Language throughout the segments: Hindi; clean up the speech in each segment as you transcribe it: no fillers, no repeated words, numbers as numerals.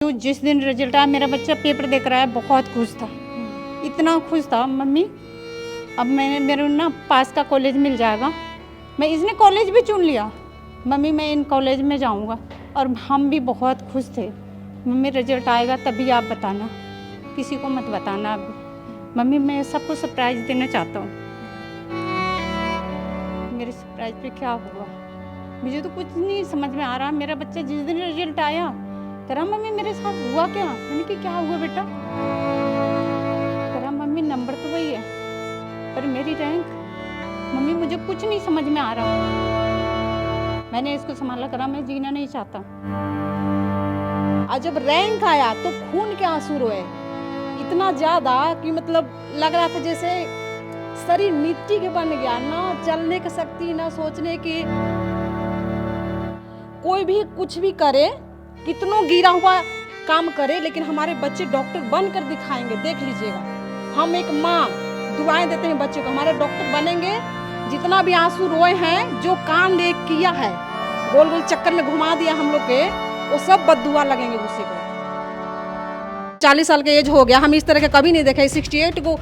जो जिस दिन रिजल्ट आया मेरा बच्चा पेपर देख रहा है, बहुत खुश था, इतना खुश था मम्मी अब मेरे ना पास का कॉलेज मिल जाएगा। मैं इसने कॉलेज भी चुन लिया, मम्मी मैं इन कॉलेज में जाऊंगा। और हम भी बहुत खुश थे, मम्मी रिजल्ट आएगा तभी आप बताना, किसी को मत बताना। अब मम्मी मैं सबको सरप्राइज़ देना चाहता हूँ। मेरे सरप्राइज़ पे क्या हुआ मुझे तो कुछ नहीं समझ में आ रहा। मेरा बच्चा जिस दिन रिजल्ट आया कह रहा मम्मी मेरे साथ हुआ क्या? मैंने कि क्या हुआ बेटा? कह रहा मम्मी नंबर तो वही है पर मेरी रैंक, मम्मी मुझे कुछ नहीं समझ में आ रहा। मैंने इसको संभाला, करा मैं जीना नहीं चाहता। और जब रैंक आया तो खून के आंसू रोए इतना ज्यादा कि मतलब लग रहा था जैसे शरीर मिट्टी के बन गया, ना चलने की शक्ति, ना सोचने की। कोई भी कुछ भी करे, कितनों गिरा हुआ काम करे, लेकिन हमारे बच्चे डॉक्टर बनकर दिखाएंगे। देख लीजिएगा, हम एक माँ दुआएं देते हैं बच्चे को, हमारे डॉक्टर बनेंगे। जितना भी आंसू रोए हैं, जो कांड एक किया है, गोल गोल चक्कर में घुमा दिया हम लोग के, वो सब बद्दुआ लगेंगे उसी को। 40 साल के एज हो गया, हम इस तरह के कभी नहीं देखे। 68 को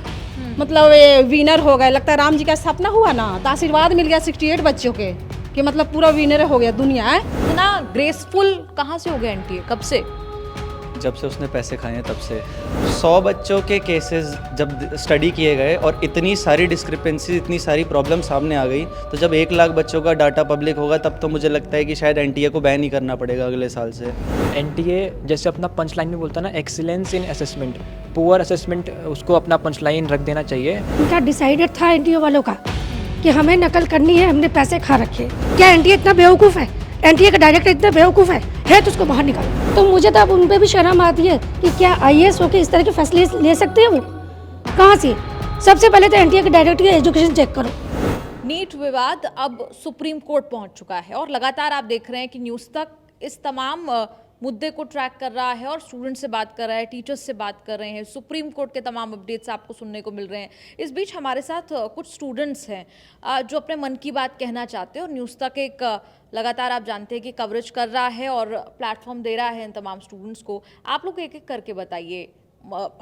मतलब विनर हो गए, लगता है राम जी का सपना हुआ ना, तो आशीर्वाद मिल गया 68 बच्चों के कि मतलब पूरा विनर हो गया दुनिया है। इतना ग्रेसफुल कहाँ से हो गया एनटीए? कब से? जब से उसने पैसे खाए हैं तब से। 100 बच्चों के केसेस जब स्टडी किए गए और इतनी सारी डिस्क्रिपेंसी, इतनी सारी प्रॉब्लम सामने आ गई, तो जब 1 लाख बच्चों का डाटा पब्लिक होगा तब तो मुझे लगता है कि शायद एनटीए को बैन ही करना पड़ेगा अगले साल से। एनटीए जैसे अपना पंच लाइन में बोलता है ना, excellence in assessment, poor assessment, उसको अपना पंच लाइन रख देना चाहिए। उनका डिसाइडेड था एनटीए वालों का कि हमें नकल करनी है, हमने पैसे खा रखे। क्या एनटीए इतना बेवकूफ़ है? एनटीए का डायरेक्टर इतना बेवकूफ़ है तो उसको बाहर निकालो। तो मुझे तो अब उन पे भी शर्म आती है कि क्या आईएएस होकर इस तरह के फैसले ले सकते हैं वो? कहाँ से? सबसे पहले तो एनटीए के डायरेक्टर की एजुकेशन चेक करो। नीट विवाद अब सुप्रीम कोर्ट पहुंच चुका है और लगातार आप देख रहे हैं कि न्यूज़ तक इस तमाम मुद्दे को ट्रैक कर रहा है और स्टूडेंट से बात कर रहा है, टीचर्स से बात कर रहे हैं, सुप्रीम कोर्ट के तमाम अपडेट्स आपको सुनने को मिल रहे हैं। इस बीच हमारे साथ कुछ स्टूडेंट्स हैं जो अपने मन की बात कहना चाहते हैं और न्यूज़ तक एक लगातार आप जानते हैं कि कवरेज कर रहा है और प्लेटफॉर्म दे रहा है इन तमाम स्टूडेंट्स को। आप लोग एक एक करके बताइए।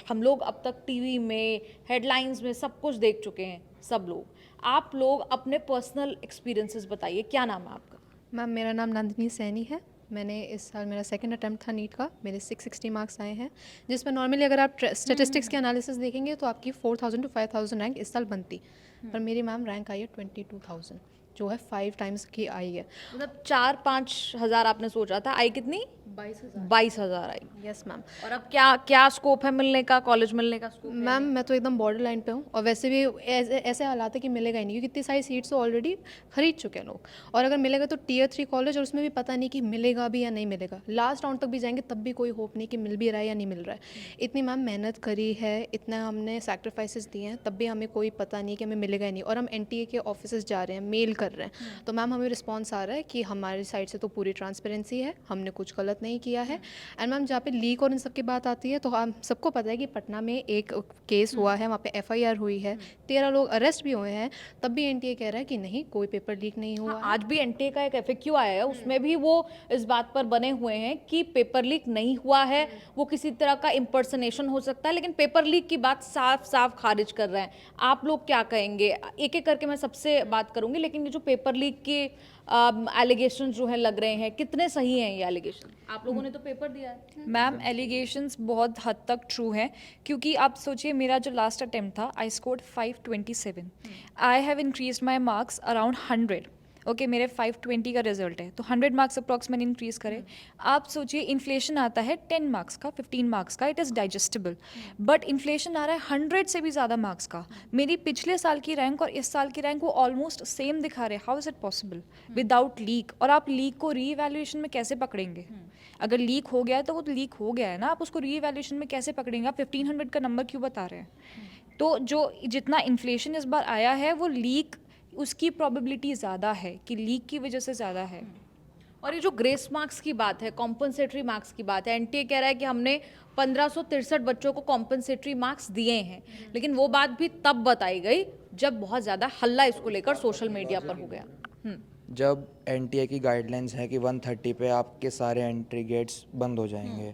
हम लोग अब तक टीवी में, हेडलाइंस में सब कुछ देख चुके हैं, सब लोग। आप लोग अपने पर्सनल एक्सपीरियंसेस बताइए। क्या नाम है आपका? मैम मेरा नाम नंदिनी सैनी है। मैंने इस साल, मेरा सेकंड अटेम्प्ट था नीट का, मेरे 660 मार्क्स आए हैं, जिसमें नॉर्मली अगर आप स्टेटिस्टिक्स के एनालिसिस देखेंगे तो आपकी 4000 to 5000 रैंक इस साल बनती, पर मेरी मैम रैंक आई है 22,000, जो है 5 टाइम्स की आई है। मतलब 4-5 हज़ार आपने सोचा था, आई कितनी? 22,000 आई। Yes ma'am. और अब क्या क्या स्कोप है मिलने का, कॉलेज मिलने का स्कोप? मैम मैं तो एकदम बॉर्डर लाइन पे हूँ, और वैसे भी ऐसे हालात है कि मिलेगा ही नहीं, क्योंकि इतनी सारी सीट्स तो ऑलरेडी खरीद चुके हैं लोग, और अगर मिलेगा तो Tier 3 कॉलेज, और उसमें भी पता नहीं कि मिलेगा भी या नहीं मिलेगा। लास्ट राउंड तक भी जाएंगे तब भी कोई होप नहीं कि मिल भी रहा है या नहीं मिल रहा है। इतनी मैम मेहनत करी है, इतना हमने सैक्रिफाइसेस दिए हैं, तब भी हमें कोई पता नहीं कि हमें मिलेगा ही नहीं। और हम एनटीए के ऑफिस जा रहे हैं, मेल कर रहे हैं, तो मैम हमें रिस्पॉन्स आ रहा है कि हमारी साइड से तो पूरी ट्रांसपेरेंसी है, हमने कुछ गलत नहीं किया है। एंड मैम जहाँ पे लीक और इन सब की बात आती है, तो हम सबको पता है कि पटना में एक केस हुआ है, वहाँ पे एफआईआर हुई है, 13 लोग अरेस्ट भी हुए हैं, तब भी एनटीए कह रहा है कि नहीं कोई पेपर लीक नहीं हुआ। आज भी एनटीए का एक एफएक्यू आया है, उसमें भी वो इस बात पर बने हुए हैं कि पेपर लीक नहीं हुआ है, वो किसी तरह का इम्पर्सनेशन हो सकता है, लेकिन पेपर लीक की बात साफ साफ खारिज कर रहे हैं। आप लोग क्या कहेंगे? एक एक करके मैं सबसे बात करूंगी, लेकिन ये जो पेपर लीक के एलिगेशन जो है लग रहे हैं, कितने सही हैं ये एलिगेशन? आप लोगों ने तो पेपर दिया है। मैम एलिगेशंस बहुत हद तक ट्रू हैं, क्योंकि आप सोचिए मेरा जो लास्ट अटेम्प्ट था, I scored 527, I have increase my marks around 100। Okay, मेरे 520 का रिजल्ट है, तो 100 मार्क्स अप्रॉक्स मैंने इंक्रीज़ करे। आप सोचिए इन्फ्लेशन आता है 10 मार्क्स का, 15 मार्क्स का, it is digestible, but inflation आ रहा है 100 से भी ज़्यादा मार्क्स का। मेरी पिछले साल की रैंक और इस साल की रैंक वो ऑलमोस्ट सेम दिखा रहे। How is it possible without leak? और आप लीक को री इवैल्यूएशन में कैसे पकड़ेंगे? अगर लीक हो गया है तो वो लीक हो गया है ना, आप उसको री इवैल्यूएशन में कैसे पकड़ेंगे? आप 1500 का नंबर क्यों बता रहे हैं? तो जो जितना इन्फ्लेशन इस बार आया है, वो लीक, उसकी प्रोबेबिलिटी ज़्यादा है कि लीक की वजह से ज़्यादा है। और ये जो ग्रेस मार्क्स की बात है, कॉम्पनसेटरी मार्क्स की बात है, एनटीए कह रहा है कि हमने 1563 बच्चों को कॉम्पनसेटरी मार्क्स दिए हैं, लेकिन वो बात भी तब बताई गई जब बहुत ज़्यादा हल्ला इसको लेकर सोशल मीडिया पर हो गया। जब एनटीए की गाइडलाइंस है कि 130 पे आपके सारे एंट्री गेट्स बंद हो जाएंगे,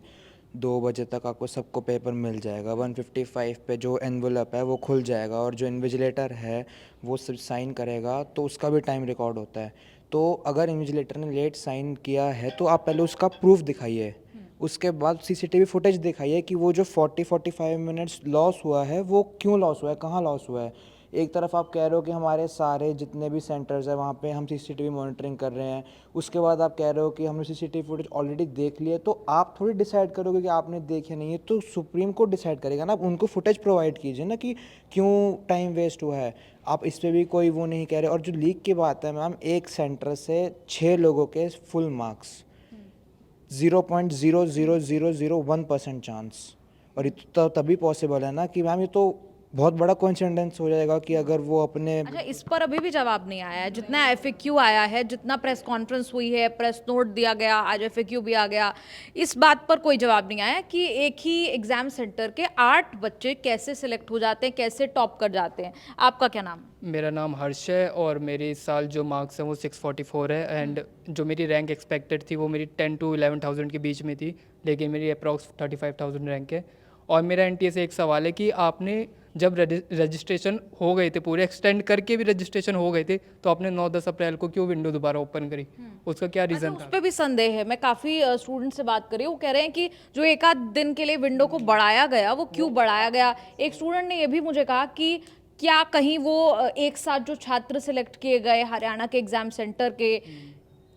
2 बजे तक आपको सबको पेपर मिल जाएगा। 155 पे जो एनवलप है वो खुल जाएगा और जो इन्विजिलेटर है वो सिर्फ साइन करेगा, तो उसका भी टाइम रिकॉर्ड होता है। तो अगर इन्विजिलेटर ने लेट साइन किया है तो आप पहले उसका प्रूफ दिखाइए, उसके बाद सीसीटीवी फुटेज दिखाइए कि वो जो 40-45 मिनट्स लॉस हुआ है वो क्यों लॉस हुआ है, कहाँ लॉस हुआ है। एक तरफ आप कह रहे हो कि हमारे सारे जितने भी सेंटर्स हैं वहाँ पे हम सीसीटीवी मॉनिटरिंग कर रहे हैं, उसके बाद आप कह रहे हो कि हमने सीसीटीवी फुटेज ऑलरेडी देख लिया, तो आप थोड़ी डिसाइड करोगे कि आपने देखी नहीं है, तो सुप्रीम कोर्ट डिसाइड करेगा ना। आप उनको फुटेज प्रोवाइड कीजिए ना कि क्यों टाइम वेस्ट हुआ है। आप इस पर भी कोई वो नहीं कह रहे। और जो लीक की बात है मैम, एक सेंटर से 6 लोगों के फुल मार्क्स, 0.00001% चांस, और ये तो तभी पॉसिबल है ना कि मैम ये तो बहुत बड़ा कोइंसिडेंस हो जाएगा कि अगर वो अपने अच्छा, इस पर अभी भी जवाब नहीं आया है। जितना एफएक्यू आया है, जितना प्रेस कॉन्फ्रेंस हुई है, प्रेस नोट दिया गया, आज एफएक्यू भी आ गया, इस बात पर कोई जवाब नहीं आया कि एक ही एग्जाम सेंटर के 8 बच्चे कैसे सिलेक्ट हो जाते हैं, कैसे टॉप कर जाते हैं। आपका क्या नाम? मेरा नाम हर्ष है और मेरे इस साल जो मार्क्स हैं वो 644 है एंड जो मेरी रैंक एक्सपेक्टेड थी वो मेरी 10 to 11,000 के बीच में थी, लेकिन मेरी अप्रॉक्स 35,000 रैंक है। और मेरा एनटीए से एक सवाल है कि आपने जब रजिस्ट्रेशन हो गए थे, पूरे एक्सटेंड करके भी रजिस्ट्रेशन हो गए थे, तो आपने 9-10 अप्रैल को क्यों विंडो दोबारा ओपन करी? उसका क्या रीज़न अच्छा, था? उस पर भी संदेह है। मैं काफ़ी स्टूडेंट से बात करी, वो कह रहे हैं कि जो एक आध दिन के लिए विंडो को बढ़ाया गया, वो क्यों बढ़ाया गया। एक स्टूडेंट ने ये भी मुझे कहा कि क्या कहीं वो एक साथ जो छात्र सिलेक्ट किए गए हरियाणा के एग्जाम सेंटर के,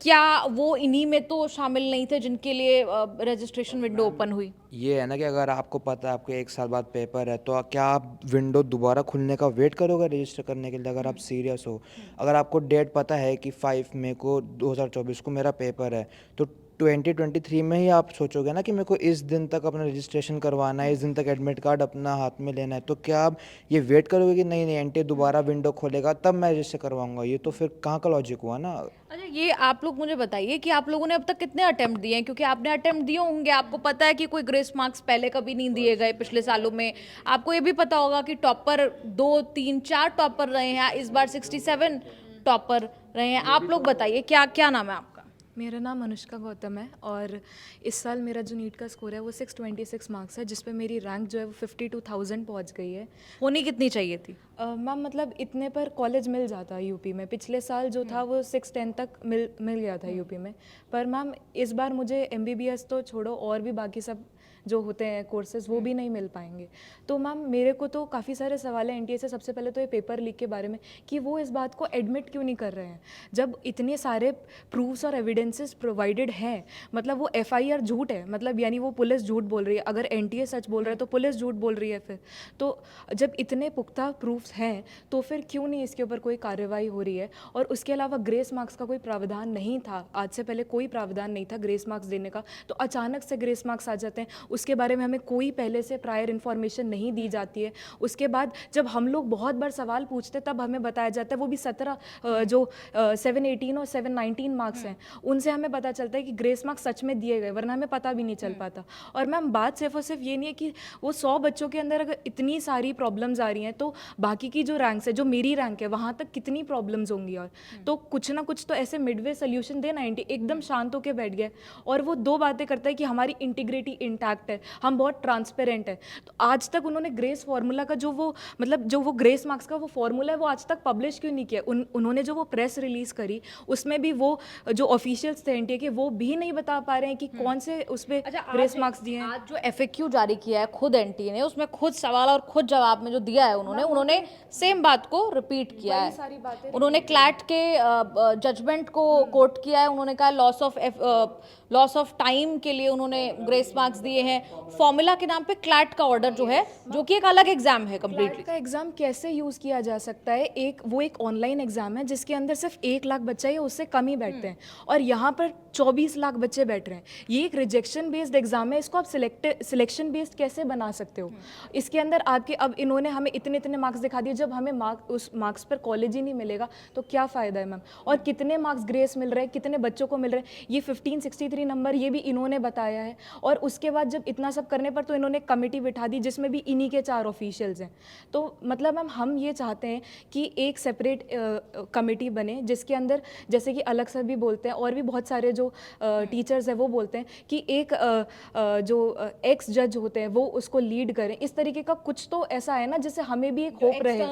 क्या वो इन्हीं में तो शामिल नहीं थे जिनके लिए रजिस्ट्रेशन विंडो ओपन हुई? ये है ना कि अगर आपको पता है आपके 1 साल बाद पेपर है, तो क्या आप विंडो दोबारा खुलने का वेट करोगे रजिस्टर करने के लिए? अगर आप सीरियस हो, अगर आपको डेट पता है कि 5 मई को 2024 को मेरा पेपर है, तो 2023 में ही आप सोचोगे ना कि मेरे को इस दिन तक अपना रजिस्ट्रेशन करवाना है, इस दिन तक एडमिट कार्ड अपना हाथ में लेना है। तो क्या आप ये वेट करोगे कि नहीं नहीं एनटीए दोबारा विंडो खोलेगा तब मैं रजिस्टर करवाऊंगा? ये तो फिर कहाँ का लॉजिक हुआ ना। अच्छा, ये आप लोग मुझे बताइए कि आप लोगों ने अब तक कितने अटेम्प्ट दिए हैं, क्योंकि आपने अटेम्प्ट दिए होंगे, आपको पता है कि कोई ग्रेस मार्क्स पहले कभी नहीं दिए गए पिछले सालों में। आपको ये भी पता होगा कि टॉपर 2, 3, 4 टॉपर रहे हैं, इस बार 67 टॉपर रहे हैं। आप लोग बताइए क्या क्या नाम है आपका? मेरा नाम अनुष्का गौतम है और इस साल मेरा जो नीट का स्कोर है वो 626 मार्क्स है, जिस पे मेरी रैंक जो है वो 52,000 पहुंच गई है। होनी कितनी चाहिए थी? मैम मतलब इतने पर कॉलेज मिल जाता है यूपी में। पिछले साल जो था वो 610 तक मिल गया था यूपी में, पर मैम इस बार मुझे एमबीबीएस तो छोड़ो और भी बाकी सब जो होते हैं कोर्सेज वो भी नहीं मिल पाएंगे। तो मैम मेरे को तो काफ़ी सारे सवाल हैं एनटीए से। सबसे पहले तो ये पेपर लीक के बारे में कि वो इस बात को एडमिट क्यों नहीं कर रहे हैं जब इतने सारे प्रूफ्स और एविडेंसेस प्रोवाइडेड हैं। मतलब वो एफआईआर झूठ है, मतलब यानी वो पुलिस झूठ बोल रही है। अगर एनटीए सच बोल रहा है तो पुलिस झूठ बोल रही है। फिर तो जब इतने पुख्ता प्रूफ्स हैं तो फिर क्यों नहीं इसके ऊपर कोई कार्रवाई हो रही है? और उसके अलावा ग्रेस मार्क्स का कोई प्रावधान नहीं था, आज से पहले कोई प्रावधान नहीं था ग्रेस मार्क्स देने का, तो अचानक से ग्रेस मार्क्स आ जाते हैं। उसके बारे में हमें कोई पहले से प्रायर इन्फॉर्मेशन नहीं दी जाती है। उसके बाद जब हम लोग बहुत बार सवाल पूछते तब हमें बताया जाता है, वो भी 17 जो 718 और 719 मार्क्स हैं उनसे हमें पता चलता है कि ग्रेस मार्क्स सच में दिए गए, वरना हमें पता भी नहीं चल पाता। और मैम बात सिर्फ और सिर्फ ये नहीं है कि वो 100 बच्चों के अंदर अगर इतनी सारी प्रॉब्लम्स आ रही हैं तो बाकी की जो रैंक्स है, जो मेरी रैंक है, वहाँ तक कितनी प्रॉब्लम्स होंगी। और तो कुछ ना कुछ तो ऐसे मिडवे सोल्यूशन देना। एकदम शांत होकर बैठ गया और वो 2 बातें करता है कि हमारी इंटीग्रिटी इंटैक्ट है, हम बहुत ट्रांसपेरेंट है। तो आज तक उन्होंने ग्रेस फार्मूला का जो वो ग्रेस मार्क्स का वो फार्मूला है वो आज तक पब्लिश क्यों नहीं किया? उन्होंने जो वो प्रेस रिलीज करी उसमें भी वो जो ऑफिशियल्स थे एनटीए के वो भी नहीं बता पा रहे हैं कि कौन से उस पे ग्रेस मार्क्स दिए हैं। आज जो एफएक्यू जारी किया है खुद एनटीए ने, उसमें खुद सवाल और खुद जवाब में जो दिया है उन्होंने सेम बात को रिपीट किया है। उन्होंने क्लैट के जजमेंट को कोट किया है। उन्होंने कहा लॉस ऑफ टाइम के लिए उन्होंने ग्रेस मार्क्स दिए हैं। फॉर्मूला के नाम पे क्लैट का ऑर्डर जो है, जो कि एक अलग एग्जाम है कंप्लीटली। का एग्जाम कैसे यूज किया जा सकता है? वो एक ऑनलाइन एग्जाम है जिसके अंदर सिर्फ 1 लाख बच्चा या उससे कम ही बैठते हैं और यहाँ पर 24 लाख बच्चे बैठ रहे हैं। ये एक रिजेक्शन बेस्ड एग्जाम है, इसको आप सिलेक्शन बेस्ड कैसे बना सकते हो? इसके अंदर आपके अब इन्होंने हमें इतने मार्क्स दिखा दिए, जब हमें उस मार्क्स पर कॉलेज ही नहीं मिलेगा तो क्या फ़ायदा है मैम? और कितने मार्क्स ग्रेस मिल रहे हैं, कितने बच्चों को मिल रहे हैं? ये 1563 नंबर ये भी इन्होंने बताया है। और उसके बाद बाद जब इतना सब करने पर तो इन्होंने कमेटी बिठा दी जिसमें भी इन्हीं के 4 ऑफिशियल्स हैं। तो मतलब मैम हम ये चाहते हैं कि एक सेपरेट कमेटी बने जिसके अंदर, जैसे कि अलग सर भी बोलते हैं और भी बहुत सारे जो टीचर्स हैं वो बोलते हैं कि एक जो एक्स जज होते हैं वो उसको लीड करें। इस तरीके का कुछ तो ऐसा है ना जिससे हमें भी एक होप रहे।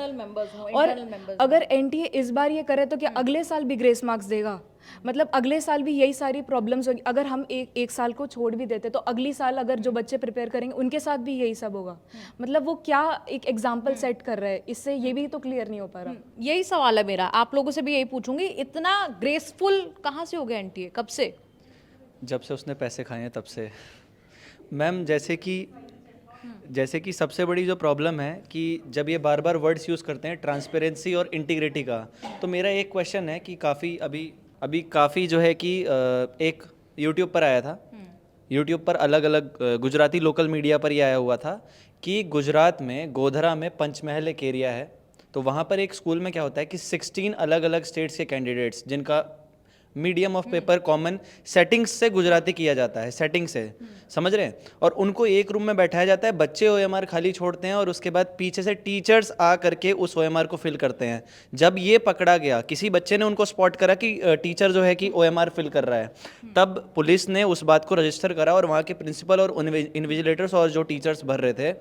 और अगर एनटीए इस बार ये करे तो क्या अगले साल भी ग्रेस मार्क्स देगा? मतलब अगले साल भी यही सारी प्रॉब्लम्स होगी। अगर हम एक साल को छोड़ भी देते तो अगली साल अगर जो बच्चे प्रिपेयर करेंगे उनके साथ भी यही सब होगा। मतलब वो क्या एक एग्जाम्पल सेट कर रहे हैं, इससे ये भी तो क्लियर नहीं हो पा रहा। यही सवाल है मेरा, आप लोगों से भी यही पूछूंगी, इतना ग्रेसफुल कहाँ से हो गया एनटीए, कब से? जब से उसने पैसे खाए हैं तब से। मैम जैसे कि सबसे बड़ी जो प्रॉब्लम है कि जब ये बार बार वर्ड्स यूज़ करते हैं ट्रांसपेरेंसी और इंटीग्रिटी का, तो मेरा एक क्वेश्चन है कि काफ़ी अभी काफ़ी जो है कि एक यूट्यूब पर आया था, यूट्यूब पर अलग अलग गुजराती लोकल मीडिया पर ये आया हुआ था कि गुजरात में गोधरा में पंचमहल एक एरिया है, तो वहाँ पर एक स्कूल में क्या होता है कि 16 अलग अलग स्टेट्स के कैंडिडेट्स जिनका medium of paper common settings से गुजराती किया जाता है, सेटिंग से, समझ रहे हैं, और उनको एक रूम में बैठाया जाता है, बच्चे ओएमआर खाली छोड़ते हैं और उसके बाद पीछे से टीचर्स आ करके उस ओएमआर को फिल करते हैं। जब ये पकड़ा गया, किसी बच्चे ने उनको स्पॉट करा कि टीचर जो है कि ओएमआर फिल कर रहा है, तब पुलिस ने उस बात को रजिस्टर करा और वहाँ के प्रिंसिपल और इन्विजिलेटर्स और जो टीचर्स भर रहे थे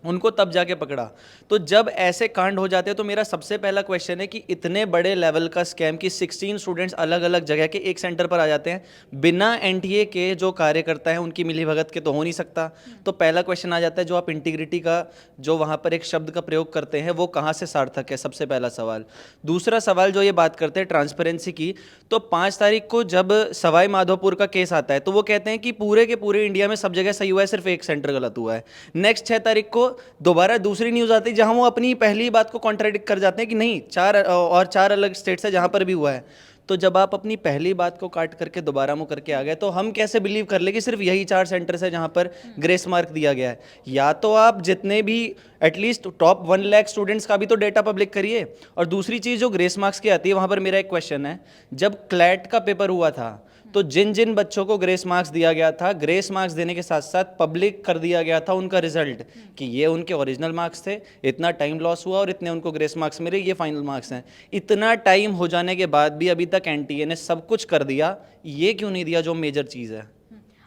उनको तब जाके पकड़ा। तो जब ऐसे कांड हो जाते हैं तो मेरा सबसे पहला क्वेश्चन है कि इतने बड़े लेवल का स्कैम कि 16 स्टूडेंट्स अलग अलग जगह के एक सेंटर पर आ जाते हैं बिना एनटीए के जो कार्यकर्ता हैं उनकी मिलीभगत के, तो हो नहीं सकता। तो पहला क्वेश्चन आ जाता है जो आप इंटीग्रिटी का जो वहाँ पर एक शब्द का प्रयोग करते हैं वो कहाँ से सार्थक है, सबसे पहला सवाल। दूसरा सवाल जो ये बात करते हैं ट्रांसपेरेंसी की, तो 5 तारीख को जब सवाई माधोपुर का केस आता है तो वो कहते हैं कि पूरे के पूरे इंडिया में सब जगह सही हुआ है, सिर्फ एक सेंटर गलत हुआ है। नेक्स्ट 6 तारीख को दोबारा दूसरी न्यूज़ आती है जहां वो अपनी पहली बात को कॉन्ट्राडिक्ट कर जाते हैं कि नहीं 4 अलग स्टेट्स है जहां पर भी हुआ है। तो जब आप अपनी पहली बात को काट करके दोबारा मुँह करके आ गए तो हम कैसे बिलीव कर ले कि सिर्फ यही 4 सेंटर्स है जहां पर ग्रेस मार्क दिया गया है? या तो आप जितने भी एटलीस्ट टॉप 1 लाख स्टूडेंट्स का भी तो डेटा पब्लिक करिए। और दूसरी चीज़ जो ग्रेस मार्क्स की आती है, वहाँ पर मेरा एक क्वेश्चन है, जब क्लैट का पेपर हुआ था तो जिन जिन बच्चों को ग्रेस मार्क्स दिया गया था, ग्रेस मार्क्स देने के साथ साथ पब्लिक कर दिया गया था उनका रिजल्ट कि ये उनके ओरिजिनल मार्क्स थे, इतना टाइम लॉस हुआ और इतने उनको ग्रेस मार्क्स मिले, ये फाइनल मार्क्स हैं। इतना टाइम हो जाने के बाद भी अभी तक एनटीए ने सब कुछ कर दिया, ये क्यों नहीं दिया जो मेजर चीज़ है?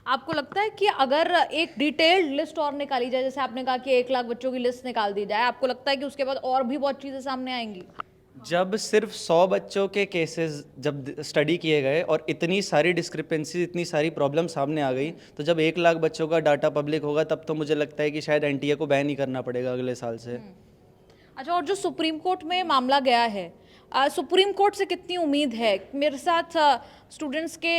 आपको लगता है कि अगर एक डिटेल्ड लिस्ट और निकाली जाए, जैसे आपने कहा कि 1 लाख बच्चों की लिस्ट निकाल दी जाए, आपको लगता है कि उसके बाद और भी बहुत चीज़ें सामने आएंगी? जब सिर्फ 100 बच्चों के केसेस जब स्टडी किए गए और इतनी सारी डिस्क्रिपेंसी, इतनी सारी प्रॉब्लम सामने आ गई, तो जब 1 लाख बच्चों का डाटा पब्लिक होगा तब तो मुझे लगता है कि शायद एनटीए को बैन ही करना पड़ेगा अगले साल से। अच्छा, और जो सुप्रीम कोर्ट में मामला गया है, सुप्रीम कोर्ट से कितनी उम्मीद है? मेरे साथ स्टूडेंट्स के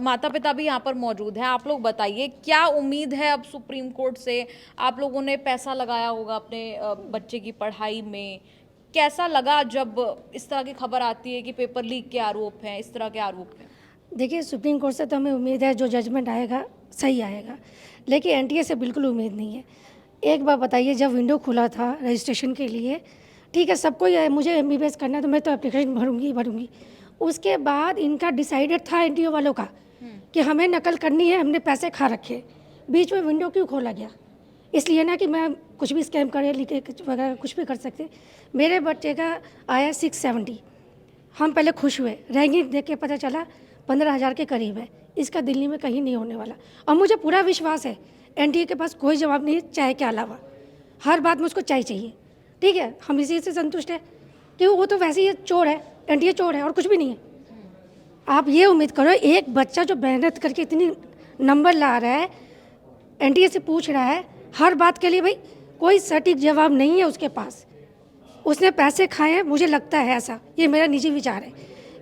माता पिता भी यहाँ पर मौजूद हैं, आप लोग बताइए क्या उम्मीद है अब सुप्रीम कोर्ट से? आप लोगों ने पैसा लगाया होगा अपने बच्चे की पढ़ाई में, कैसा लगा जब इस तरह की खबर आती है कि पेपर लीक के आरोप हैं, इस तरह के आरोप हैं? देखिए, सुप्रीम कोर्ट से तो हमें उम्मीद है जो जजमेंट आएगा सही आएगा, लेकिन एनटीए से बिल्कुल उम्मीद नहीं है। एक बार बताइए, जब विंडो खुला था रजिस्ट्रेशन के लिए, ठीक है सबको ये मुझे एमबीबीएस करना है तो मैं तो एप्लीकेशन भरूंगी। उसके बाद इनका डिसाइडेड था एनटीए वालों का कि हमें नकल करनी है, हमने पैसे खा रखे, बीच में विंडो क्यों खोला गया? इसलिए ना कि मैं कुछ भी स्कैम करे, लिखे वगैरह कुछ भी कर सकते। मेरे बच्चे का आया 670, हम पहले खुश हुए, रैंकिंग देख के पता चला 15,000 के करीब है। इसका दिल्ली में कहीं नहीं होने वाला, और मुझे पूरा विश्वास है एनटीए के पास कोई जवाब नहीं है चाय के अलावा, हर बात में उसको चाय चाहिए। ठीक है, हम इसी से संतुष्ट है कि वो तो वैसे ही चोर है, एनटीए चोर है और कुछ भी नहीं है। आप ये उम्मीद करो, एक बच्चा जो मेहनत करके इतनी नंबर ला रहा है, एनटीए से पूछ रहा है हर बात के लिए, भाई कोई सटीक जवाब नहीं है उसके पास, उसने पैसे खाए हैं, मुझे लगता है ऐसा, ये मेरा निजी विचार है।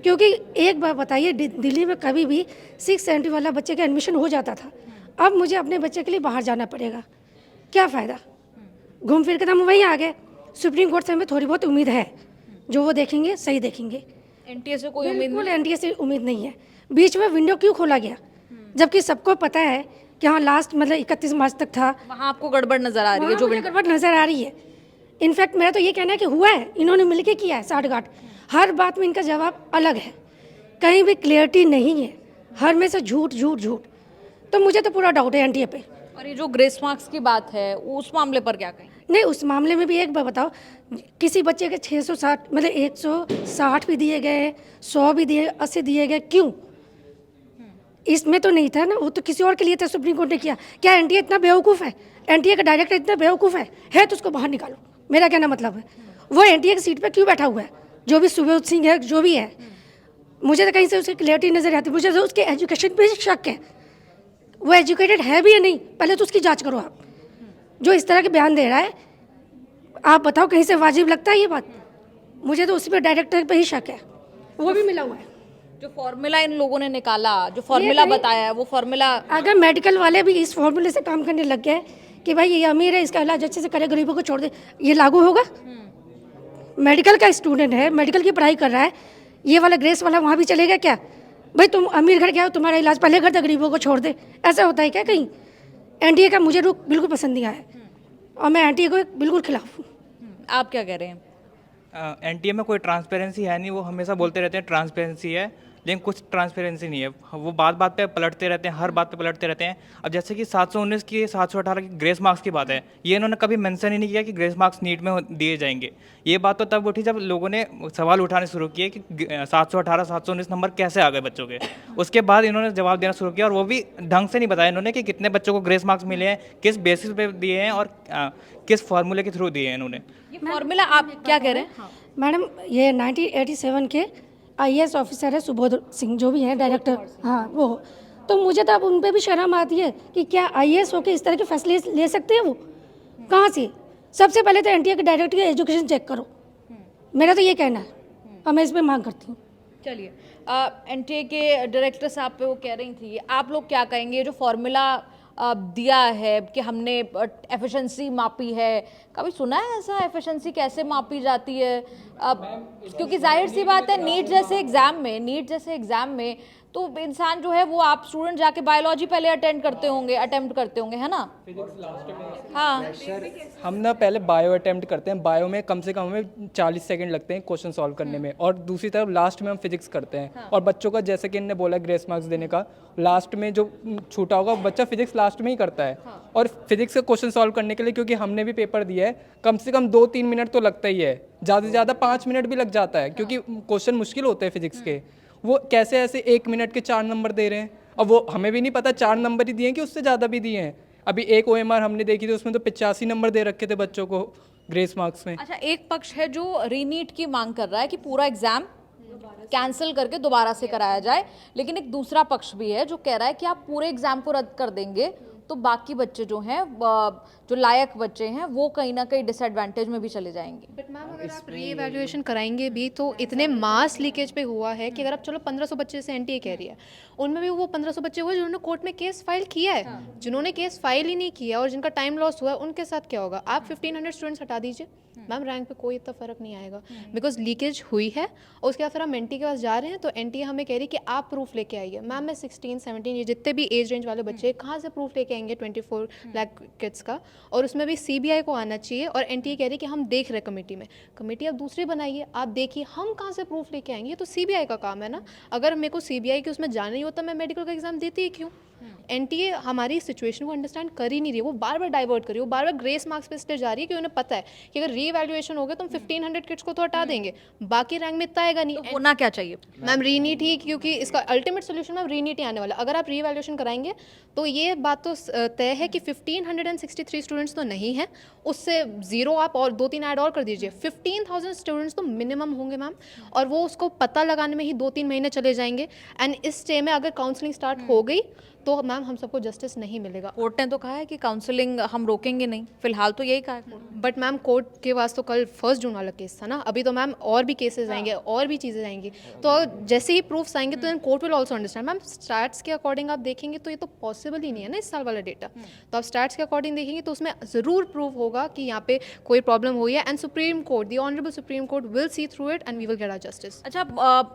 क्योंकि एक बार बताइए, दिल्ली में कभी भी 670 वाला बच्चे का एडमिशन हो जाता था, अब मुझे अपने बच्चे के लिए बाहर जाना पड़ेगा, क्या फ़ायदा? घूम फिर के हम वहीं आ गए। सुप्रीम कोर्ट से हमें थोड़ी बहुत उम्मीद है, जो वो देखेंगे सही देखेंगे। एनटीए से कोई उम्मीद नहीं? एनटीए से उम्मीद नहीं है। बीच में विंडो क्यों खोला गया, जबकि सबको पता है कि हाँ लास्ट मतलब 31 मार्च तक था। वहाँ आपको गड़बड़ नजर आ रही है? जो गड़बड़ नजर आ रही है। इनफैक्ट मेरा तो ये कहना है कि हुआ है, इन्होंने मिलके किया है साठगांठ, हर बात में इनका जवाब अलग है, कहीं भी क्लियरिटी नहीं है, हर में से झूठ झूठ झूठ। तो मुझे तो पूरा डाउट है एनटीए पे। और ये जो ग्रेस मार्क्स की बात है उस मामले पर क्या कहें? नहीं, उस मामले में भी एक बात बताओ, किसी बच्चे के 660 मतलब 160 भी दिए गए, 100 भी दिए, 80 दिए गए, क्यों? इसमें तो नहीं था ना, वो तो किसी और के लिए था, सुप्रीम कोर्ट ने किया। क्या एनटीए इतना बेवकूफ़ है? एनटीए का डायरेक्टर इतना बेवकूफ़ है तो उसको बाहर निकालो। मेरा कहना मतलब है, वो एनटीए की सीट पे क्यों बैठा हुआ है? जो भी सुबोध सिंह है, जो भी है, मुझे तो कहीं से उसकी क्लियरिटी नजर आती है। मुझे तो उसके एजुकेशन पे शक है, वो एजुकेटेड है भी या नहीं, पहले तो उसकी जांच करो आप। जो इस तरह के बयान दे रहा है, आप बताओ कहीं से वाजिब लगता है ये बात? मुझे तो उसी पे डायरेक्टर पे ही शक है, वो भी मिला हुआ है। जो फॉर्मूला इन लोगों ने निकाला, जो फॉर्मूला बताया है, वो फॉर्मूला अगर मेडिकल वाले भी इस फॉर्मूले से काम करने लग गए कि भाई ये अमीर है, इसका इलाज अच्छे से करे, गरीबों को छोड़ दे, ये लागू होगा? मेडिकल का स्टूडेंट है, मेडिकल की पढ़ाई कर रहा है, ये वाला ग्रेस वाला वहाँ भी चलेगा क्या? भाई तुम अमीर घर क्या हो, तुम्हारा इलाज पहले कर दे, गरीबों को छोड़ दे, ऐसा होता है क्या कहीं? एनटीए का मुझे रुख बिल्कुल पसंद नहीं आया और मैं एनटीए को बिल्कुल खिलाफ हूँ। आप क्या कह रहे हैं? एनटीए में कोई ट्रांसपेरेंसी है नहीं, वो हमेशा बोलते रहते हैं ट्रांसपेरेंसी है, लेकिन कुछ ट्रांसपेरेंसी नहीं है। वो बात पे पलटते रहते हैं, हर बात पे पलटते रहते हैं। अब जैसे कि 719 की 718 की ग्रेस मार्क्स की बात है, ये इन्होंने कभी मेंशन ही नहीं किया कि ग्रेस मार्क्स नीट में दिए जाएंगे। ये बात तो तब उठी जब लोगों ने सवाल उठाने शुरू किए कि 718 719 नंबर कैसे आ गए बच्चों के। उसके बाद इन्होंने जवाब देना शुरू किया, और वो भी ढंग से नहीं बताया इन्होंने कि कितने बच्चों को ग्रेस मार्क्स मिले हैं, किस बेसिस पे दिए हैं और किस फार्मूले के थ्रू दिए हैं इन्होंने। ये फॉर्मूला आप क्या कह रहे हैं? मैडम, ये 1987 के आईएएस ऑफिसर है सुबोध सिंह, जो भी हैं डायरेक्टर, हाँ वो। तो मुझे तो अब उन पे भी शर्म आती है कि क्या आईएएस होकर इस तरह के फैसले ले सकते हैं वो? कहाँ से? सबसे पहले तो एनटीए के डायरेक्टर की एजुकेशन चेक करो, मेरा तो ये कहना है, और मैं इस पर मांग करती हूँ। चलिए, एनटीए के डायरेक्टर साहब पे वो कह रही थी, आप लोग क्या कहेंगे? जो फॉर्मूला दिया है कि हमने एफिशिएंसी मापी है, कभी सुना है ऐसा? एफिशिएंसी कैसे मापी जाती है? क्योंकि जाहिर सी बात है, नीट जैसे एग्जाम में तो इंसान जो है वो, आप स्टूडेंट जाके बायोलॉजी पहले अटेम्प्ट करते होंगे, है ना? हाँ, हम ना पहले बायो अटेम्प्ट करते हैं, बायो में कम से कम हमें 40 सेकंड लगते हैं क्वेश्चन सॉल्व करने में, और दूसरी तरफ लास्ट में हम फिजिक्स करते हैं। और बच्चों का, जैसे कि इन्होंने बोला ग्रेस मार्क्स देने का, लास्ट में जो छूटा होगा बच्चा फिजिक्स लास्ट में ही करता है। और फिजिक्स का क्वेश्चन सॉल्व करने के लिए, क्योंकि हमने भी पेपर दिया है, कम से कम 2-3 मिनट तो लगता ही है, ज़्यादा से ज़्यादा 5 मिनट भी लग जाता है, क्योंकि क्वेश्चन मुश्किल होते हैं फिजिक्स के। वो कैसे ऐसे 1 मिनट के 4 नंबर दे रहे हैं? अब वो हमें भी नहीं पता 4 नंबर ही दिए हैं कि उससे ज़्यादा भी दिए हैं। अभी एक OMR हमने देखी थी, उसमें तो 85 नंबर दे रखे थे बच्चों को ग्रेस मार्क्स में। अच्छा, एक पक्ष है जो रीनीट की मांग कर रहा है कि पूरा एग्जाम कैंसिल करके दोबारा से कराया जाए, लेकिन एक दूसरा पक्ष भी है जो कह रहा है कि आप पूरे एग्जाम को रद्द कर देंगे तो बाकी बच्चे जो हैं, जो लायक बच्चे हैं, वो कहीं ना कहीं डिसएडवांटेज में भी चले जाएंगे। बट मैम, अगर आप री इवैल्यूएशन कराएंगे भी तो इतने मास लीकेज पे हुआ है कि अगर आप चलो 1500 बच्चे से एनटीए कह रही है, उनमें भी वो 1500 बच्चे हुए जिन्होंने कोर्ट में केस फाइल किया है। जिन्होंने केस फाइल ही नहीं किया और जिनका टाइम लॉस हुआ है, उनके साथ क्या होगा? आप 1500 स्टूडेंट्स हटा दीजिए मैम, रैंक पे कोई इतना फर्क नहीं आएगा, बिकॉज लीकेज हुई है। और उसके बाद फिर हम एनटीए के पास जा रहे हैं तो एनटीए हमें कह रही है कि आप प्रूफ लेके आइए। मैम, मैं 16, 17, ये जितने भी एज रेंज वाले बच्चे कहाँ से प्रूफ लेके आएंगे 24 लाख किड्स का? और उसमें भी सीबीआई को आना चाहिए, और एनटीए कह रही है कि हम देख रहे हैं कमेटी में। कमेटी आप दूसरी बनाइए, आप देखिए, हम कहाँ से प्रूफ लेके आएंगे? तो सीबीआई का काम है ना। अगर मेरे को सीबीआई के उसमें जाना ही होता, मैं मेडिकल का एग्जाम देती ही क्यों? एनटीए हमारी सिचुएशन को अंडरस्टैंड कर ही नहीं रही, वो बार बार डाइवर्ट कर रही है, वो बार बार ग्रेस मार्क्स पे इसलिए जा रही है कि उन्हें पता है कि अगर री इवैल्यूएशन हो गया तो हम 1500 किड्स को तो हटा देंगे, बाकी रैंक में इतना आएगा नहीं। तो होना क्या चाहिए? मैम, रीनीट ही, क्योंकि इसका अल्टीमेट सोल्यूशन मैम रीनीट ही आने वाला। अगर आप री इवैल्यूएशन कराएंगे तो ये बात तो तय है कि 1563 स्टूडेंट्स तो नहीं है, उससे 0 आप और 2-3 ऐड और कर दीजिए, 15,000 स्टूडेंट्स तो मिनिमम होंगे मैम। और वो उसको पता लगाने में ही 2-3 महीने चले जाएंगे। एंड इस स्टे में अगर काउंसलिंग स्टार्ट हो गई तो मैम हम सबको जस्टिस नहीं मिलेगा। कोर्ट ने तो कहा है कि काउंसलिंग हम रोकेंगे नहीं, फिलहाल तो यही कहा है कोर्ट। बट मैम, कोर्ट के पास तो कल 1 जून वाला केस था ना, अभी तो मैम और भी केसेस आएंगे, और भी चीज़ें आएंगी। तो जैसे ही प्रूफ्स आएंगे तो court will also understand. Ma'am, stats के अकॉर्डिंग आप देखेंगे तो ये तो पॉसिबल ही नहीं है ना इस साल वाला डेटा। तो आप स्टैट्स के अकॉर्डिंग देखेंगे तो उसमें ज़रूर प्रूव होगा कि यहाँ पे कोई प्रॉब्लम हुई है। And Supreme Court, the honourable Supreme Court will see through it and we will get our justice. अच्छा,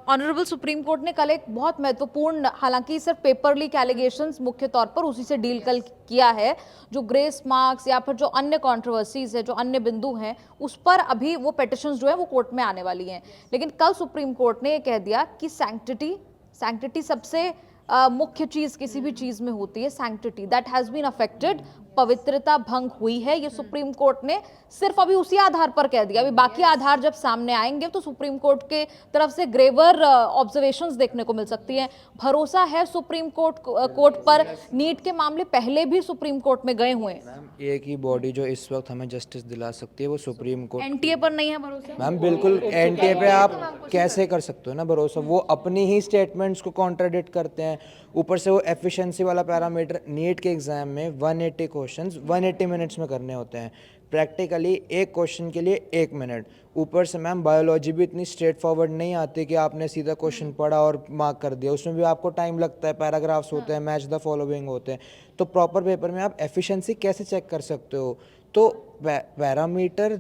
ऑनरेबल सुप्रीम कोर्ट ने कल एक बहुत महत्वपूर्ण, हालांकि सिर्फ पेपर लीक एलिगेशंस मुख्य तौर पर उसी से डील कल किया है, जो ग्रेस मार्क्स या फिर जो अन्य कंट्रोवर्सीज है, जो अन्य बिंदु हैं, उस पर अभी वो पिटिशंस जो है वो कोर्ट में आने वाली हैं। लेकिन कल सुप्रीम कोर्ट ने ये कह दिया कि सैंक्टिटी सबसे मुख्य चीज किसी भी चीज में होती है sanctity, that has been affected, पवित्रता भंग हुई है। ये सुप्रीम कोर्ट ने सिर्फ अभी उसी आधार पर कह दिया, अभी बाकी आधार जब सामने आएंगे तो सुप्रीम कोर्ट के तरफ से ग्रेवर ऑब्जर्वेशंस देखने को मिल सकती हैं। भरोसा है सुप्रीम कोर्ट पर? नीट के मामले पहले भी सुप्रीम कोर्ट में गए हुए हैं। मैम एक ही बॉडी जो इस वक्त हमें जस्टिस दिला सकती है वो सुप्रीम कोर्ट। एनटीए पर नहीं है भरोसा? मैम बिल्कुल, एनटीए पे आप कैसे कर सकते हो ना भरोसा, वो अपनी ही स्टेटमेंट्स को कॉन्ट्राडिक्ट करते हैं। ऊपर से वो एफिशिएंसी वाला पैरामीटर, नीट के एग्जाम में 180 क्वेश्चंस 180 मिनट्स में करने होते हैं, प्रैक्टिकली एक क्वेश्चन के लिए 1 मिनट। ऊपर से मैम बायोलॉजी भी इतनी स्ट्रेट फॉरवर्ड नहीं आती कि आपने सीधा क्वेश्चन पढ़ा और मार्क कर दिया, उसमें भी आपको टाइम लगता है, पैराग्राफ्स होते हैं, मैच द फॉलोइंग होते हैं। तो प्रॉपर पेपर में आप एफिशिएंसी कैसे चेक कर सकते हो? तो पैरामीटर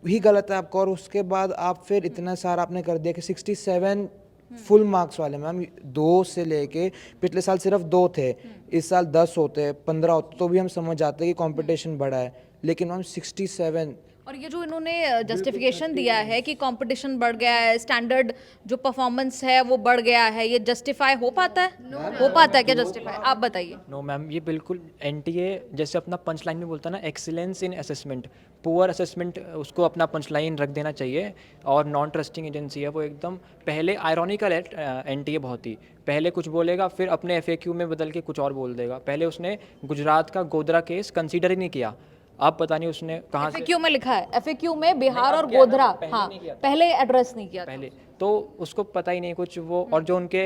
ही गलत है आपका, और उसके बाद आप फिर इतना सारा आपने कर दिया कि 67 फुल मार्क्स वाले। मैम 2 से लेके पिछले साल सिर्फ 2 थे, इस साल 10 होते, 15 होते, तो भी हम समझ जाते हैं कि कंपटीशन बढ़ा है। लेकिन मैम 67, और ये जो इन्होंने जस्टिफिकेशन दिया है कि कंपटीशन बढ़ गया है, स्टैंडर्ड जो परफॉर्मेंस है वो बढ़ गया है, ये जस्टिफाई हो पाता है? हो पाता है क्या जस्टिफाई? आप बताइए। नो मैम, ये बिल्कुल एनटीए जैसे अपना पंच लाइन में बोलता है ना, excellence in assessment, poor assessment उसको अपना पंच लाइन रख देना चाहिए। और नॉन ट्रस्टिंग एजेंसी है वो एकदम पहले आयरॉनिकल है एनटीए, बहुत ही पहले कुछ बोलेगा फिर अपने एफएक्यू में बदल के कुछ और बोल देगा। पहले उसने गुजरात का गोधरा केस कंसीडर ही नहीं किया, अब पता नहीं उसने कहाँ से। एफएक्यू में लिखा है, एफएक्यू में बिहार और गोधरा, हाँ पहले एड्रेस नहीं किया पहले, तो उसको पता ही नहीं कुछ वो। और जो उनके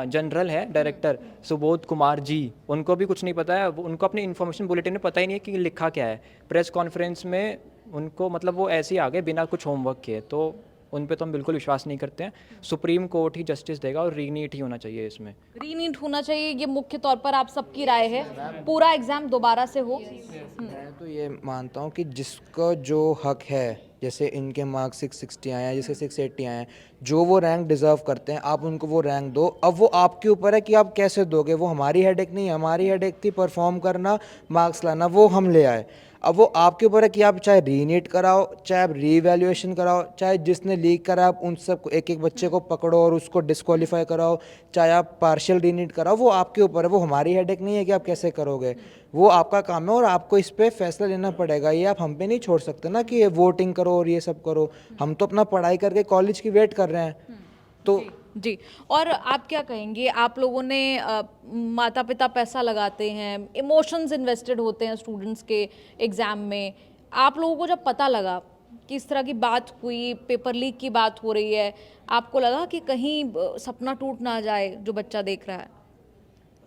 जनरल है डायरेक्टर सुबोध कुमार जी, उनको भी कुछ नहीं पता है, उनको अपनी इन्फॉर्मेशन बुलेटिन में पता ही नहीं है कि लिखा क्या है। प्रेस कॉन्फ्रेंस में उनको मतलब वो ऐसे ही आ गए बिना कुछ होमवर्क किए, तो उन पे तो हम बिल्कुल विश्वास नहीं करते हैं। सुप्रीम कोर्ट ही जस्टिस देगा और रीनीट ही होना चाहिए इसमें। रीनीट होना चाहिए, ये मुख्य तौर पर आप सबकी राय है? पूरा एग्जाम दोबारा से हो? मैं तो ये मानता हूँ कि जिसका जो हक है, जैसे इनके मार्क्स 660 आए हैं, जैसे 680 आए हैं, जो वो रैंक डिज़र्व करते हैं आप उनको वो रैंक दो। अब वो आपके ऊपर है कि आप कैसे दोगे, वो हमारी हेडेक नहीं है। हमारी हेडेक थी परफॉर्म करना, मार्क्स लाना, वो हम ले आए। अब वो आपके ऊपर है कि आप चाहे रीनीट कराओ, चाहे आप रीवैल्यूएशन कराओ, चाहे जिसने लीक करा आप उन सबको एक एक बच्चे को पकड़ो और उसको डिस्क्वालीफाई कराओ, चाहे आप पार्शियल रीनीट कराओ, वो आपके ऊपर है। वो हमारी हेडेक नहीं है कि आप कैसे करोगे, वो आपका काम है और आपको इस पर फैसला लेना पड़ेगा। ये आप हम पे नहीं छोड़ सकते ना कि ये वोटिंग करो और ये सब करो। हम तो अपना पढ़ाई करके कॉलेज की वेट कर रहे हैं। तो जी, और आप क्या कहेंगे? आप लोगों ने माता पिता पैसा लगाते हैं, इमोशंस इन्वेस्टेड होते हैं स्टूडेंट्स के एग्ज़ाम में। आप लोगों को जब पता लगा कि इस तरह की बात हुई, पेपर लीक की बात हो रही है, आपको लगा कि कहीं सपना टूट ना जाए जो बच्चा देख रहा है?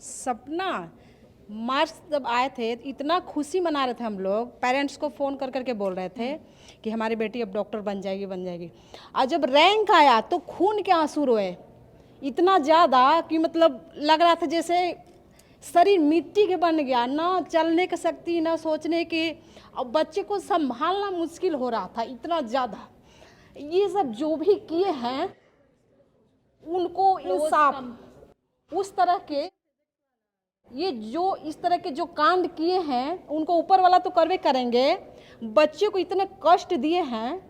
सपना मार्क्स जब आए थे इतना खुशी मना रहे थे हम लोग, पेरेंट्स को फ़ोन कर करके बोल रहे थे कि हमारी बेटी अब डॉक्टर बन जाएगी बन जाएगी। और जब रैंक आया तो खून के आंसू रोए इतना ज़्यादा कि मतलब लग रहा था जैसे शरीर मिट्टी के बन गया, ना चलने की शक्ति ना सोचने की। अब बच्चे को संभालना मुश्किल हो रहा था इतना ज़्यादा। ये सब जो भी किए हैं उनको इंसाफ, उस तरह के ये जो इस तरह के जो कांड किए हैं उनको ऊपर वाला तो करवे करेंगे। बच्चे को इतने कष्ट दिए हैं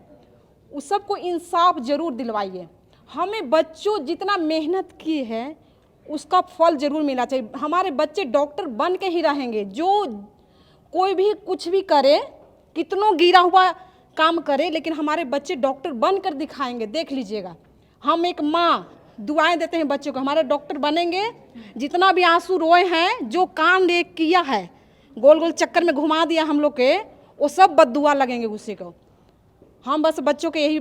उस सबको इंसाफ जरूर दिलवाइए। हमें बच्चों जितना मेहनत की है उसका फल जरूर मिलना चाहिए। हमारे बच्चे डॉक्टर बन के ही रहेंगे। जो कोई भी कुछ भी करे, कितनों गिरा हुआ काम करे, लेकिन हमारे बच्चे डॉक्टर बन कर दिखाएंगे। देख लीजिएगा, हम एक माँ दुआएं देते हैं बच्चों को, हमारे डॉक्टर बनेंगे। जितना भी आंसू रोए हैं, जो कांड एक किया है, गोल गोल चक्कर में घुमा दिया हम लोग के, वो सब बद्दुआ लगेंगे उसी को। हम बस बच्चों के यही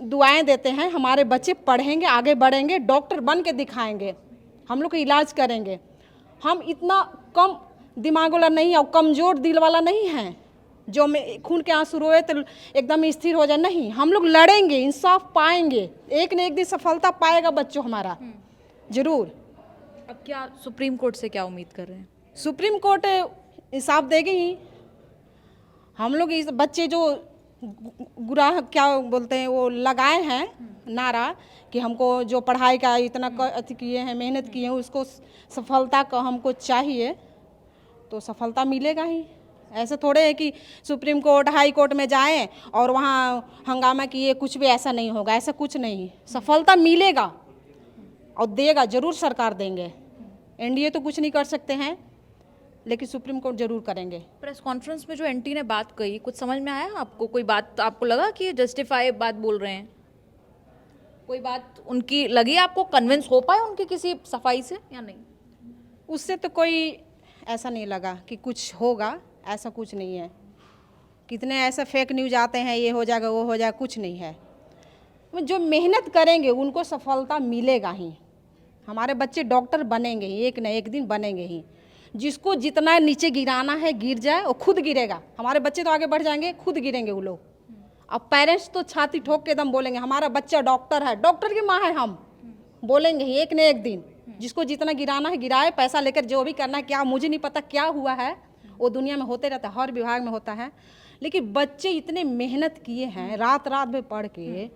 दुआएं देते हैं, हमारे बच्चे पढ़ेंगे, आगे बढ़ेंगे, डॉक्टर बन के दिखाएंगे, हम लोग का इलाज करेंगे। हम इतना कम दिमाग वाला नहीं है और कमज़ोर दिल वाला नहीं है जो में खून के आंसू रोए तो एकदम स्थिर हो जाए। नहीं, हम लोग लड़ेंगे, इंसाफ पाएंगे, एक न एक दिन सफलता पाएगा बच्चों हमारा जरूर। अब क्या सुप्रीम कोर्ट से क्या उम्मीद कर रहे हैं? सुप्रीम कोर्ट इंसाफ देगी ही। हम लोग इस बच्चे जो गुराह क्या बोलते हैं वो लगाए हैं नारा कि हमको जो पढ़ाई का इतना अथी किए हैं, मेहनत किए हैं, उसको सफलता का हमको चाहिए, तो सफलता मिलेगा ही। ऐसे थोड़े है कि सुप्रीम कोर्ट हाई कोर्ट में जाएं और वहाँ हंगामा किए, कुछ भी ऐसा नहीं होगा। ऐसा कुछ नहीं, सफलता मिलेगा और देगा जरूर, सरकार देंगे। एनडीए तो कुछ नहीं कर सकते हैं, लेकिन सुप्रीम कोर्ट जरूर करेंगे। प्रेस कॉन्फ्रेंस में जो एंटी ने बात कही, कुछ समझ में आया आपको? कोई बात आपको लगा कि ये जस्टिफाई बात बोल रहे हैं? कोई बात उनकी लगी आपको, कन्विंस हो पाए उनकी किसी सफाई से या नहीं? उससे तो कोई ऐसा नहीं लगा कि कुछ होगा, ऐसा कुछ नहीं है। कितने ऐसा फेक न्यूज आते हैं, ये हो जाएगा वो हो जाएगा, कुछ नहीं है। जो मेहनत करेंगे उनको सफलता मिलेगा ही। हमारे बच्चे डॉक्टर बनेंगे ही, एक न एक दिन बनेंगे ही। जिसको जितना नीचे गिराना है गिर जाए, वो खुद गिरेगा। हमारे बच्चे तो आगे बढ़ जाएंगे, खुद गिरेंगे वो लोग। अब पेरेंट्स तो छाती ठोक के एकदम बोलेंगे हमारा बच्चा डॉक्टर है, डॉक्टर की माँ है हम, बोलेंगे ही एक न एक दिन। जिसको जितना गिराना है गिराए, पैसा लेकर जो भी करना है। क्या मुझे नहीं पता क्या हुआ है, वो दुनिया में होते रहता है, हर विभाग में होता है। लेकिन बच्चे इतने मेहनत किए हैं, रात रात में पढ़ के।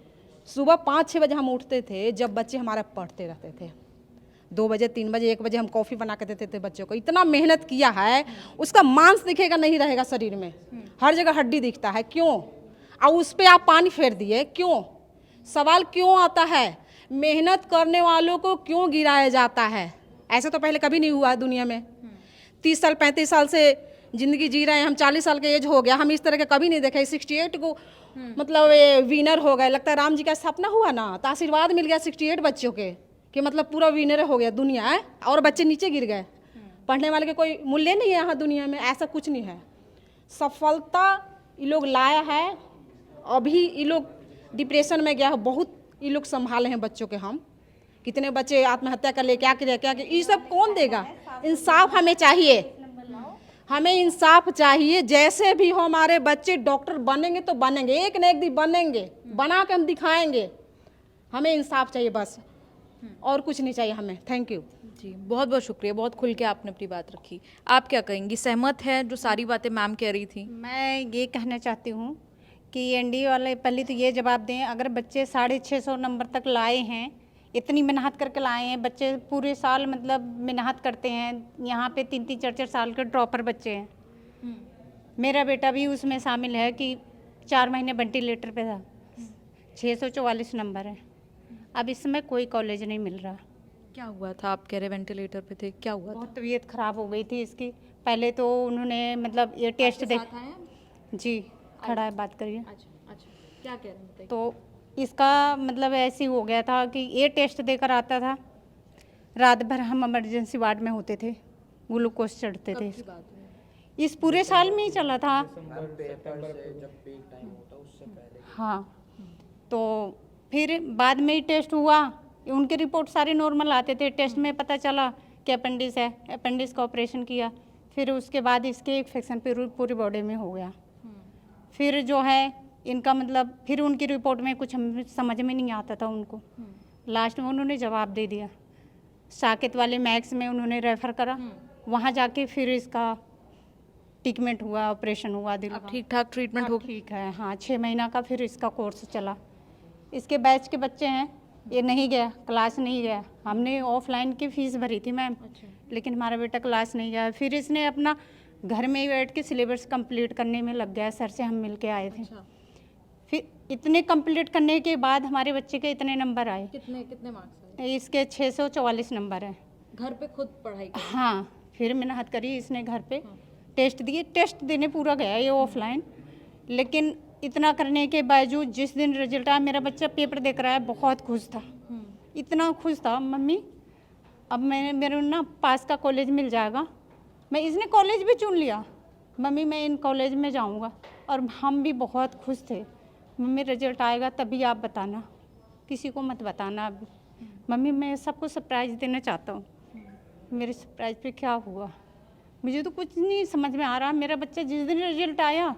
सुबह 5-6 बजे हम उठते थे, जब बच्चे हमारे पढ़ते रहते थे। 2 बजे 3 बजे 1 बजे हम कॉफ़ी बना के देते थे बच्चों को। इतना मेहनत किया है, उसका मांस दिखेगा नहीं रहेगा शरीर में, हर जगह हड्डी दिखता है। क्यों? और उस पर आप पानी फेर दिए, क्यों? सवाल क्यों आता है? मेहनत करने वालों को क्यों गिराया जाता है? ऐसा तो पहले कभी नहीं हुआ दुनिया में। 30 साल 35 साल से ज़िंदगी जी रहे हैं हम, 40 साल के एज हो गया, हम इस तरह के कभी नहीं देखे। 68 को मतलब ये विनर हो गए, लगता है राम जी का सपना हुआ ना, तो आशीर्वाद मिल गया 68 बच्चों के, कि मतलब पूरा विनर हो गया दुनिया है, और बच्चे नीचे गिर गए। पढ़ने वाले के कोई मूल्य नहीं है यहाँ दुनिया में, ऐसा कुछ नहीं है। सफलता ये लोग लाया है। अभी ये लोग डिप्रेशन में गया है, बहुत ये लोग संभाले हैं बच्चों के। हम कितने बच्चे आत्महत्या कर ले, क्या करे क्या करे, ये सब कौन देगा? इंसाफ हमें चाहिए, हमें इंसाफ चाहिए। जैसे भी हो हमारे बच्चे डॉक्टर बनेंगे तो बनेंगे, एक न एक दिन बनेंगे, बना के हम दिखाएंगे। हमें इंसाफ चाहिए बस, और कुछ नहीं चाहिए हमें। थैंक यू जी, बहुत बहुत शुक्रिया, बहुत खुल के आपने अपनी बात रखी। आप क्या कहेंगी, सहमत है जो सारी बातें मैम कह रही थी? मैं ये कहना चाहती हूँ कि एनडीए वाले पहले तो ये जवाब दें, अगर बच्चे 650 नंबर तक लाए हैं, इतनी मेहनत करके लाए हैं बच्चे, पूरे साल मतलब मेहनत करते हैं। यहाँ पे 3-3 4-4 साल के ड्रॉपर बच्चे हैं। मेरा बेटा भी उसमें शामिल है कि 4 महीने वेंटिलेटर पे था। 644 नंबर है। अब इसमें कोई कॉलेज नहीं मिल रहा। क्या हुआ था? आप कह रहे वेंटिलेटर पे थे, क्या हुआ था? बहुत तबीयत खराब हो गई थी इसकी। पहले तो उन्होंने मतलब ये टेस्ट दे, जी खड़ा है, बात करिए। अच्छा, क्या कह रहे हैं बताइए। तो इसका मतलब ऐसे हो गया था कि ये टेस्ट देकर आता था, रात भर हम इमरजेंसी वार्ड में होते थे, ग्लूकोज चढ़ते थे। इस पूरे साल में ही चला था। हाँ, तो फिर बाद में ही टेस्ट हुआ, उनकी रिपोर्ट सारी नॉर्मल आते थे। टेस्ट में पता चला कि अपेंडिक्स है, अपेंडिक्स का ऑपरेशन किया। फिर उसके बाद इसके इन्फेक्शन पूरी बॉडी में हो गया। फिर जो है इनका मतलब फिर उनकी रिपोर्ट में कुछ हम समझ में नहीं आता था उनको। लास्ट में उन्होंने जवाब दे दिया, साकेत वाले मैक्स में उन्होंने रेफ़र करा। वहाँ जाके फिर इसका ट्रीटमेंट हुआ, ऑपरेशन हुआ दिल का। ठीक ठाक ट्रीटमेंट हो? ठीक है, हाँ 6 महीना का फिर इसका कोर्स चला। इसके बैच के बच्चे हैं, ये नहीं गया, क्लास नहीं गया। हमने ऑफलाइन की फ़ीस भरी थी मैम, लेकिन हमारा बेटा क्लास नहीं गया। फिर इसने अपना घर में ही बैठ के सिलेबस कंप्लीट करने में लग गया। सर से हम मिल के आए थे। फिर इतने कंप्लीट करने के बाद हमारे बच्चे के इतने नंबर आए। कितने मार्क्स आए? इसके 644 नंबर है। घर पे खुद पढ़ाई की? हाँ, फिर मेहनत करी इसने घर पे। टेस्ट दिए, टेस्ट देने पूरा गया ये ऑफलाइन। लेकिन इतना करने के बावजूद जिस दिन रिजल्ट आया, मेरा बच्चा पेपर देख रहा है, बहुत खुश था। इतना खुश था, मम्मी अब मेरे ना पास का कॉलेज मिल जाएगा। मैं इसने कॉलेज भी चुन लिया, मम्मी मैं इन कॉलेज में जाऊंगा। और हम भी बहुत खुश थे। मम्मी रिजल्ट आएगा तभी आप बताना, किसी को मत बताना अभी। मम्मी मैं सबको सरप्राइज़ देना चाहता हूँ। मेरे सरप्राइज़ पे क्या हुआ मुझे तो कुछ नहीं समझ में आ रहा। मेरा बच्चा जिस दिन रिजल्ट आया,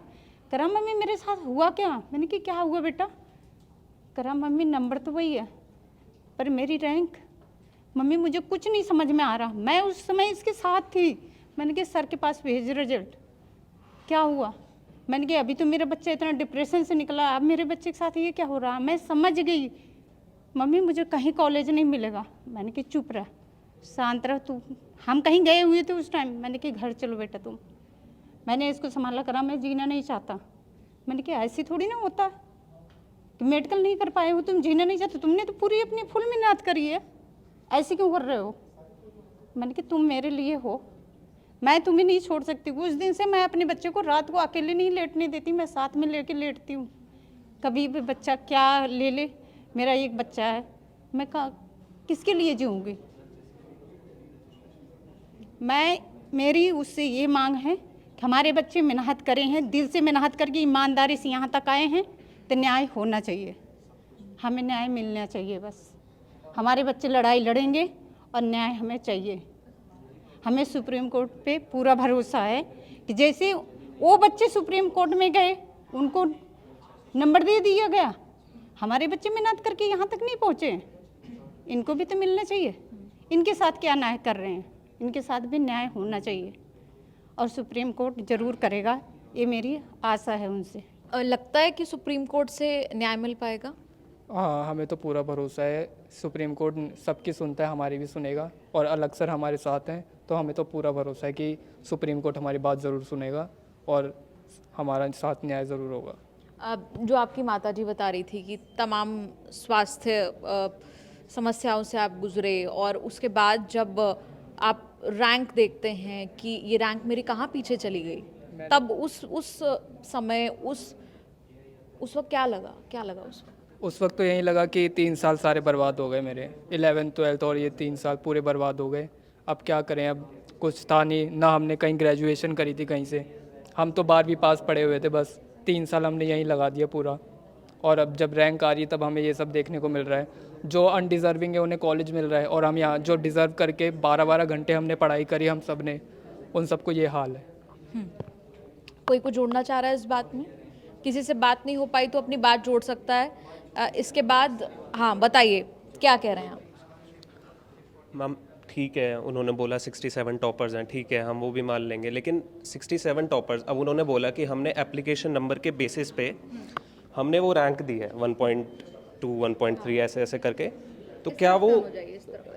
कह रहा मम्मी मेरे साथ हुआ क्या? मैंने कि क्या हुआ बेटा? कह रहा मम्मी नंबर तो वही है पर मेरी रैंक। मम्मी मुझे कुछ नहीं समझ में आ रहा, मैं उस समय इसके साथ थी। मैंने कहा सर के पास भेज रिजल्ट, क्या हुआ? मैंने कहा अभी तो मेरा बच्चा इतना डिप्रेशन से निकला, अब मेरे बच्चे के साथ ये क्या हो रहा? मैं समझ गई मम्मी मुझे कहीं कॉलेज नहीं मिलेगा। मैंने कहा चुप रह, शांत रह तू। हम कहीं गए हुए थे उस टाइम। मैंने कहा घर चलो बेटा तुम। मैंने इसको संभाला, करा मैं जीना नहीं चाहता। मैंने कहा ऐसी थोड़ी ना होता कि मेडिकल नहीं कर पाए हो तुम, जीना नहीं चाहते। तुमने तो पूरी अपनी फुल मेहनत करी है, ऐसे क्यों कर रहे हो? मैंने कहा तुम मेरे लिए हो, मैं तुम्हें नहीं छोड़ सकती। उस दिन से मैं अपने बच्चे को रात को अकेले नहीं लेटने देती, मैं साथ में लेके लेटती हूँ। कभी भी बच्चा क्या ले ले, मेरा एक बच्चा है, मैं किसके लिए जीऊँगी। मेरी उससे ये मांग है कि हमारे बच्चे मेहनत करे हैं, दिल से मेहनत करके ईमानदारी से यहाँ तक आए हैं, तो न्याय होना चाहिए, हमें न्याय मिलना चाहिए। बस हमारे बच्चे लड़ाई लड़ेंगे और न्याय हमें चाहिए। हमें सुप्रीम कोर्ट पे पूरा भरोसा है कि जैसे वो बच्चे सुप्रीम कोर्ट में गए, उनको नंबर दे दिया गया, हमारे बच्चे मेहनत करके यहाँ तक नहीं पहुँचे, इनको भी तो मिलना चाहिए। इनके साथ क्या न्याय कर रहे हैं, इनके साथ भी न्याय होना चाहिए और सुप्रीम कोर्ट ज़रूर करेगा, ये मेरी आशा है उनसे। लगता है कि सुप्रीम कोर्ट से न्याय मिल पाएगा? हाँ, हमें तो पूरा भरोसा है, सुप्रीम कोर्ट सबकी सुनता है, हमारी भी सुनेगा और अलग सर हमारे साथ हैं, तो हमें तो पूरा भरोसा है कि सुप्रीम कोर्ट हमारी बात ज़रूर सुनेगा और हमारा साथ न्याय ज़रूर होगा। अब जो आपकी माताजी बता रही थी कि तमाम स्वास्थ्य समस्याओं से आप गुजरे और उसके बाद जब आप रैंक देखते हैं कि ये रैंक मेरी कहाँ पीछे चली गई, तब उस समय उस वक्त क्या लगा उस वक्त तो यही लगा कि 3 साल सारे बर्बाद हो गए मेरे, 11th 12th और ये 3 साल पूरे बर्बाद हो गए। अब क्या करें, अब कुछ था नहीं ना, हमने कहीं ग्रेजुएशन करी थी कहीं से, हम तो 12वीं पास पढ़े हुए थे, बस 3 साल हमने यहीं लगा दिया पूरा। और अब जब रैंक आ रही है तब हमें ये सब देखने को मिल रहा है, जो अनडिज़र्विंग है उन्हें कॉलेज मिल रहा है और हम यहाँ जो डिज़र्व करके 12-12 घंटे हमने पढ़ाई करी हम सब ने, उन सबको ये हाल है। कोई को जोड़ना चाह रहा है इस बात में? किसी से बात नहीं हो पाई तो अपनी बात जोड़ सकता है। इसके बाद हाँ बताइए, क्या कह रहे हैं आप? मैम ठीक है, उन्होंने बोला 67 टॉपर्स हैं, ठीक है हम वो भी मान लेंगे, लेकिन 67 टॉपर्स, अब उन्होंने बोला कि हमने एप्लीकेशन नंबर के बेसिस पे हमने वो रैंक दी है 1.2 1.3 ऐसे ऐसे करके, तो क्या वो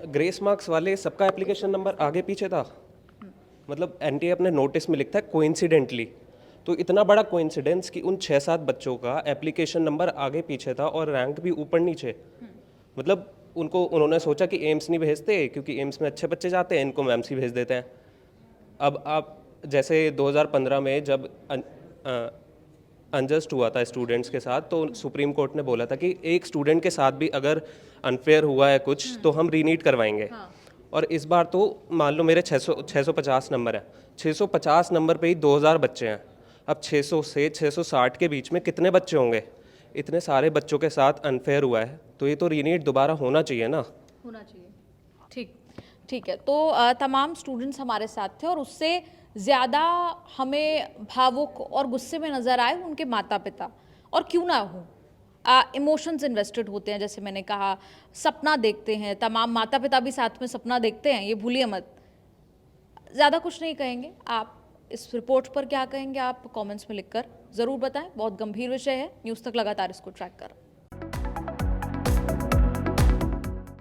ग्रेस मार्क्स वाले सबका एप्लीकेशन नंबर आगे पीछे था? मतलब एनटीए अपने नोटिस में लिखता है कोइंसिडेंटली, तो इतना बड़ा कोइंसिडेंस कि उन 6-7 बच्चों का एप्लीकेशन नंबर आगे पीछे था और रैंक भी ऊपर नीचे। मतलब उन्होंने सोचा कि एम्स नहीं भेजते क्योंकि एम्स में अच्छे बच्चे जाते हैं, इनको मैम्स ही भेज देते हैं। अब आप जैसे 2015 में जब अनजस्ट हुआ था स्टूडेंट्स के साथ, तो सुप्रीम कोर्ट ने बोला था कि एक स्टूडेंट के साथ भी अगर अनफेयर हुआ है कुछ तो हम रीनीट करवाएंगे। और इस बार तो मान लो मेरे 650 नंबर है, 650 नंबर पे ही 2000 बच्चे हैं। अब 600 से 660 के बीच में कितने बच्चे होंगे? इतने सारे बच्चों के साथ अनफेयर हुआ है, तो ये तो रीनीट दोबारा होना चाहिए ना। होना चाहिए। ठीक है। तो तमाम स्टूडेंट्स हमारे साथ थे और उससे ज़्यादा हमें भावुक और गुस्से में नज़र आए उनके माता पिता, और क्यों ना हो, इमोशंस इन्वेस्टेड होते हैं। जैसे मैंने कहा, सपना देखते हैं, तमाम माता पिता भी साथ में सपना देखते हैं, ये भूलिए मत। ज़्यादा कुछ नहीं कहेंगे, आप इस रिपोर्ट पर क्या कहेंगे आप कमेंट्स में लिखकर ज़रूर बताएं। बहुत गंभीर विषय है, न्यूज़ तक लगातार इसको ट्रैक कर